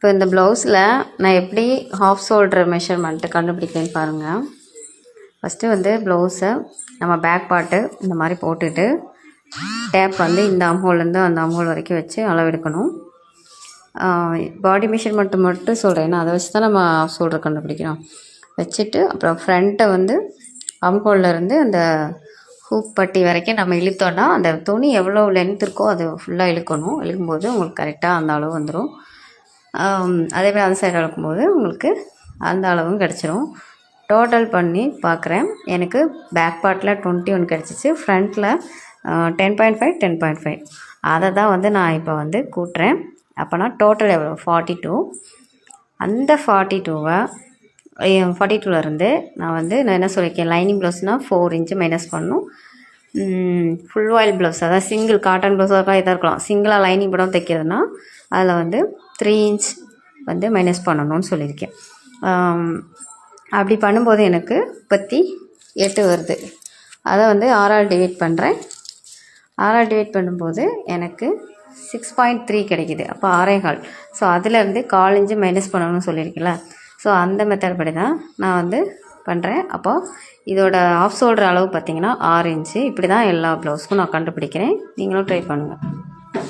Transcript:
இப்போ இந்த ப்ளவுஸில் நான் எப்படி ஹாஃப் ஷோல்டர் மெஷர்மெண்ட்டு கண்டுபிடிக்கிறேன்னு பாருங்கள். ஃபஸ்ட்டு வந்து ப்ளவுஸை நம்ம பேக் பார்ட்டு இந்த மாதிரி போட்டுட்டு டேப் வந்து இந்த அம்ஹோல்லேருந்து அந்த அம்ஹோல் வரைக்கும் வச்சு அளவெடுக்கணும். பாடி மெஷர்மெண்ட்டு மட்டும் சொல்கிறேன், ஏன்னா அதை வச்சு தான் நம்ம ஹாஃப் ஷோல்டர் கண்டுபிடிக்கிறோம். வச்சுட்டு அப்புறம் ஃப்ரண்ட்டை வந்து அம்ஹோல்லேருந்து அந்த ஹூக் பட்டி வரைக்கும் நம்ம இழுத்தோன்னா அந்த துணி எவ்வளோ லென்த் இருக்கோ அது ஃபுல்லாக இழுக்கணும். இழுக்கும்போது உங்களுக்கு கரெக்டாக அந்த அளவு வந்துடும். அதேமாதிரி அந்த சைடு இழுக்கும்போது உங்களுக்கு அந்த அளவும் கிடச்சிரும். டோட்டல் பண்ணி பார்க்குறேன். எனக்கு பேக் பார்ட்டில் 21 கிடச்சிச்சு, ஃப்ரண்ட்டில் 10.5 10.5. அதை தான் வந்து நான் இப்போ வந்து கூட்டுறேன். அப்போனா டோட்டல் எவ்வளோ 42. அந்த 42லேருந்து நான் என்ன சொல்லியிருக்கேன், லைனிங் ப்ளவுஸ்னால் 4 இன்ச்சு மைனஸ் பண்ணணும். ஃபுல் ஆயில் ப்ளவுஸ், அதாவது சிங்கிள் காட்டன் ப்ளவுஸாக இதாக இருக்கலாம், சிங்கிளாக லைனிங் படம் தைக்கிறதுனா அதில் வந்து 3 இன்ச் வந்து மைனஸ் பண்ணணும்னு சொல்லியிருக்கேன். அப்படி பண்ணும்போது எனக்கு 38 வருது. அதை வந்து 6ஆல் டிவைட் பண்ணுறேன். 6ஆல் டிவைட் பண்ணும்போது எனக்கு 6.3 கிடைக்கிது. அப்போ 6.25. ஸோ அதிலேருந்து 1/4 இன்ச்சு மைனஸ் பண்ணணும்னு சொல்லியிருக்கேன்ல, ஸோ அந்த மெத்தட் படி தான் நான் வந்து பண்ணுறேன். அப்போது இதோட ஆஃப் ஷோல்டர் அளவு பார்த்திங்கன்னா 6 இன்ச்சு. இப்படி தான் எல்லா ப்ளவுஸுக்கும் நான் கண்டுபிடிக்கிறேன். நீங்களும் ட்ரை பண்ணுங்கள்.